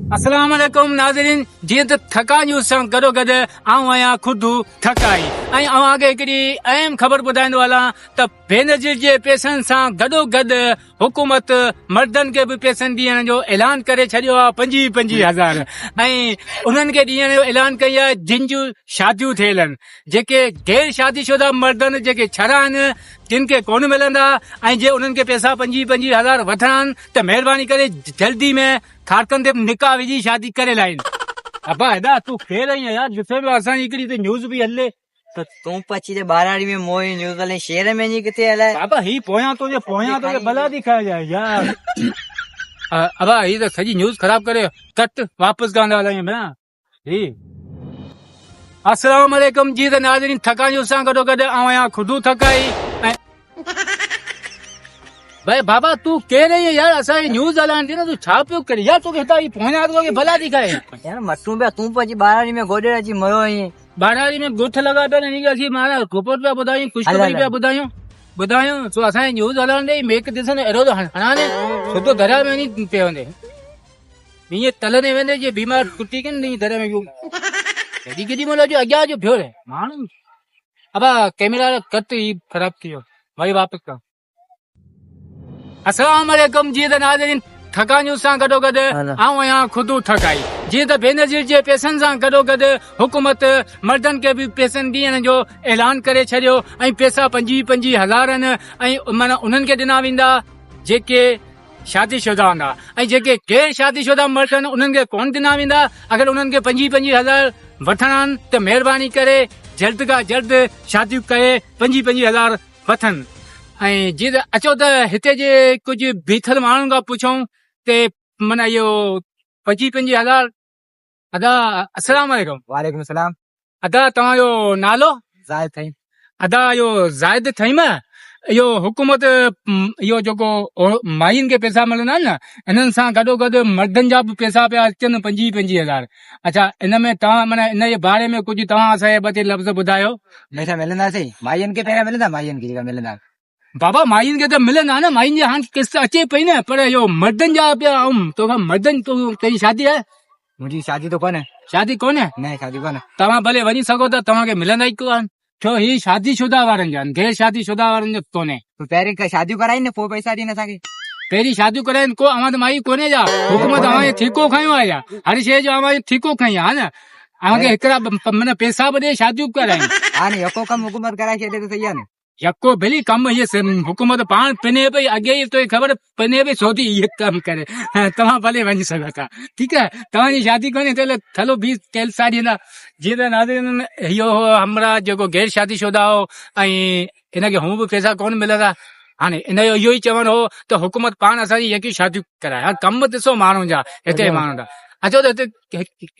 अस्सलाम वालेकुम नाज़रीन। जीअं त थकायूं सां गॾो गॾु आऊं आहियां ख़ुदि थकाई ऐं अव्हांखे हिकिड़ी अहम ख़बर ॿुधाईंदो हलां त बेनज़ीर जे पैसनि सां गॾो गॾु हुकूमत मर्दनि खे बि पैसनि ॾियण जो ऐलान करे छॾियो आहे 25,000 ऐं उन्हनि खे ॾियण जो ऐलान कई आहे जिन जूं शादियूं थियल आहिनि, जेके गैर शादीशुदा मर्दनि जेके छड़ा आहिनि जिन खे कोन मिलंदा ऐं जे उन्हनि खे पैसा 25,000 वठणा आहिनि त महिरबानी करे जल्दी में खारकनि ते निकाह विझी शादी करे लाइन। अबा हेॾा तूं खेर आई यार, ॾिसो पियो असांजी हिकिड़ी त न्यूज़ बि हले तो तू पची ते 12 में मोई न्यूज़ वाले शहर में जी किथे हलाए बाबा ही पोयां तो भला दिखाया जाए यार। अबा ही त सॼी न्यूज़ ख़राब करे कट वापस गांदा हलायूं भेण। जी अस्सलाम वालेकुम। जी त नाज़रीन थकायूं सां गॾो गॾु आऊं आहियां ख़ुदि थकाई ऐं भाई बाबा तू कह रही है यार, असांजी न्यूज़ हलाइण थी न, तू छा पियो करे यार? तोखे हितां ही पोयां तोखे भला दिखाए यार मटू पे तू पची 12 में गोडे अची मरो ही बारारी में गुठ लगा पे नहीं असी मारा रिपोर्ट पे ॿुधायूं खुशखबरी पे ॿुधायूं सो असांजी न्यूज़ हलण ॾे मेक ॾिसण अहिड़ो त हणाने सिधो दरिया में नहीं पे वञे ईअं तलने वेंदे जे बीमार कुटी के नहीं दरिया में केॾी महिल जो अॻियां जो थियो रे माण्हू। अबा कैमरा कट ही ख़राब थी वियो, वरी वापस कर। अस्सलाम वालेकुम। जी त नाज़रीन थकायूं सां गॾो गॾु आऊं आहियां ख़ुदि थकाई। जीअं त बेनज़ीर जे पैसनि सां गॾो गॾु हुकूमत मर्दनि खे बि पैसनि ॾियण जो ऐलान करे छॾियो ऐं पैसा 25,000 आहिनि ऐं माना उन्हनि खे ॾिना वेंदा जेके शादीशुदा हूंदा ऐं जेके गैर शादीशुदा मर्द आहिनि उन्हनि खे कोन ॾिना वेंदा। अगरि उन्हनि खे 25,000 वठणा आहिनि त महिरबानी करे जल्द खां जल्द शादियूं करे 25,000 वठनि। ऐं जीअं त अचो त हिते जे कुझु बीठल माण्हुनि खां पुछूं ते माना इहो 25,000 अदा। अस्सलाम वालेकुम। वालेकुम सलाम। अदा तव्हांजो नालो? जाहिद थई। अदा इहो ज़ाहिद थईम इहो हुकूमत इहो जेको मायुनि खे पैसा मिलंदा आहिनि न इन्हनि सां गॾो गॾु मर्दनि जा बि पैसा पिया अचनि 25,000। अच्छा इन में तव्हां माना इन जे बारे में कुझु तव्हां असांखे ॿ टे लफ़्ज़ ॿुधायो। पैसा मिलंदासीं मायुनि खे पहिरियां मिलंदा, मायुनि खे जेका मिलंदा बाबा मायुनि खे त मिलंदा न, मायुनि जी हाणे किस्त अचे पई न, पर इहो मर्दनि जा पिया तोखां मर्दनि तेरी शादी आहे? मुंहिंजी शादी तो कोन्हे। शादी कोन्हे? न शादी कोन्हे। तव्हां भले वञी सघो था, तव्हांखे मिलंदा ई कोन छो ही शादीशुदा वारनि जा आहिनि, गैर शादीशुदा वारनि जो कोन्हे। तू पहिरीं शादियूं कराई न पोइ पैसा ॾियनि असांखे। पहिरीं शादियूं कराइनि को अवां त माई कोन्हे जा हुकूमत अव्हां ठीको खयो आहे या हर शइ जो अवां ठीको खई आहे न, अव्हांखे हिकिड़ा माना पैसा बि ॾे शादियूं कराइनि। हा न यको कम हुकूमत कराए छॾे त सही आहे न। यको भली कम ये हुकूमत पाण पिने पई अॻे ई तो ख़बर पिने पई सोधी ये कम करे। तव्हां भले वञी सघो था, ठीकु आहे। तव्हांजी शादी कोन्हे त थलो 20 कैल साड़ी ना। जीअं त नाज़रीन इहो हमरा जेको गैर शादीशुदा हो ऐं हिनखे हूं बि पैसा कोन मिलंदा। हाणे इन जो इहो ई चवणु हो त हुकूमत पाण असांजी यकी शादियूं कराए। हाणे कम ॾिसो माण्हुनि जा हिते माण्हुनि जा। अचो त हिते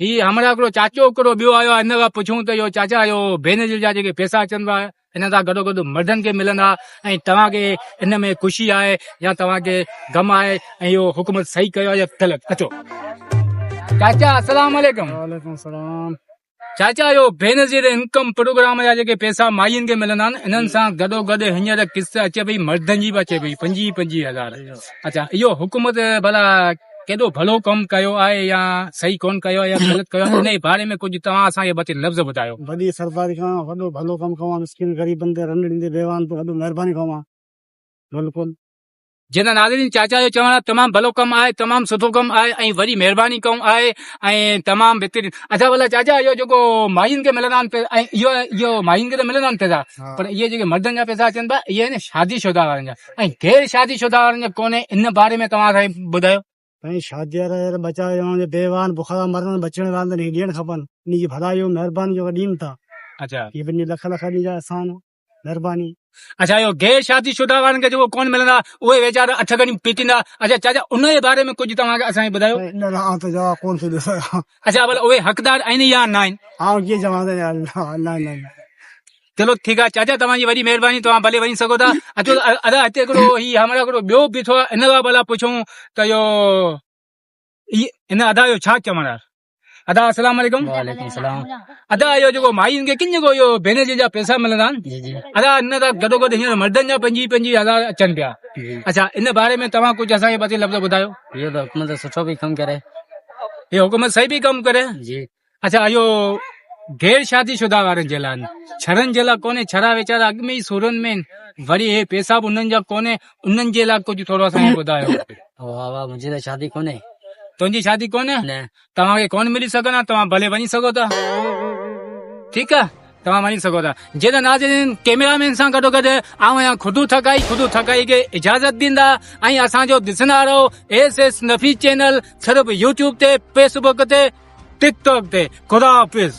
ही हमरा हिकिड़ो चाचो हिकिड़ो ॿियो आयो आहे, हिन खां पुछूं त इहो चाचा इहो बेनज़ीर जा जेके पैसा अचनि था हिन सां गॾो गॾु मर्दनि खे मिलंदा ऐं तव्हांखे इन में ख़ुशी आहे या तव्हांखे गम आहे ऐं इहो हुकूमत सही कयो आहे या ग़लति। अचो चाचा अस्सलाम वालेकुम। वालेकुम सलाम। चाचा इहो बेनज़ीर इनकम प्रोग्राम जा जेके पैसा मायुनि खे मिलंदा आहिनि इन्हनि सां गॾो गॾु हींअर किस्त अचे पई मर्दनि जी बि अचे पई 25,000। अच्छा इहो हुकूमत भला केॾो भलो कमु कयो आहे या सही कोन कयो आहे या ग़लति कयो आहे, इन जे बारे में कुझु तव्हां असांखे ॿ टे लफ़्ज़ ॿुधायो। वॾी सरदारी खां वॾो भलो कमु कयो आहे, मिस्किन ग़रीब बंदे रंड ॾींदे बेवान तो वॾो महिरबानी कयो आहे बिल्कुलु। जीअं त नाज़रीन चाचा जो चवणु आहे तमामु भलो कमु आहे, तमामु सुठो कमु आहे ऐं वरी महिरबानी कमु आहे ऐं तमामु बहितरीनु। अच्छा भला चाचा इहो जेको मायुनि खे मिलंदा आहिनि ऐं इहो मायुनि खे त मिलंदा आहिनि पैसा, पर इहे जेके मर्दनि जा पैसा अचनि पिया इहे आहिनि शादीशुदा वारनि जा ऐं गैर शादीशुदा वारनि जा कोन्हे। इन बारे में तव्हां असांखे ॿुधायो। ऐं शादी वारा बचा बेवान बुखार मरण बचण वारनि खे ॾियणु खपनि, इन जी भलाई महिरबानी जेको ॾियनि था। अच्छा इहे पंहिंजी लख लख ॾींहुं जा अहसान महिरबानी। अच्छा इहो गैर शादीशुदा वारनि खे जेको कोन मिलंदा उहे वीचारा अठ घणी पीटींदा। अच्छा चाचा उन जे बारे में कुझु तव्हांखे असांखे ॿुधायो। इन लाइ त जवाब कोन थो ॾियो। अच्छा भला उहे हक़दार आहिनि या न आहिनि? आउं कीअं चवां न। चलो ठीकु आहे चाचा तव्हांजी वॾी महिरबानी, तव्हां भले वञी सघो था। अचो अदा हिते हिकिड़ो ही हमरा हिकिड़ो ॿियो बीठो आहे, इन खां भला पुछूं त इहो इन अदा जो छा चवणु आहे। अदा अस्सलाम वालेकुम। वालेकुम सलाम। अदा इहो जेको मायुनि खे किन जेको इहो बेनज़ीर जा पैसा मिलंदा आहिनि अदा इन सां गॾो गॾु हींअर मर्दनि जा 25,000 अचनि पिया। अच्छा इन बारे में तव्हां कुझु असांखे ॿ टे लफ़्ज़ ॿुधायो। इहो त हुकूमत सुठो बि कमु करे। ये हुकूमत सही भी कम करे जी अच्छा इहो गैर शादीशुदा वारनि जे लाइ छरनि जे लाइ कोन्हे छरा वीचारा अॻु में ई सूरनि में वरी हे पैसा बि उन्हनि जा कोन्हे उन्हनि जे लाइ कुझु थोरो असांखे ॿुधायो वाह मुंहिंजी त शादी कोन्हे तुंहिंजी शादी कोन्हे न तव्हांखे कोन मिली सघंदा तव्हां भले वञी सघो था ठीकु आहे तव्हां वञी सघो था जेॾा नाज़रीन कैमरामैन सां गॾोगॾु आऊं ख़ुदि थकाई खे इजाज़त ॾींदा ऐं असांजो ॾिसंदा रहो SS नफ़ी चैनल सिर्फ़ु यूट्यूब ते फेसबुक ते टिकटॉक ते ख़ुदा हाफ़िज़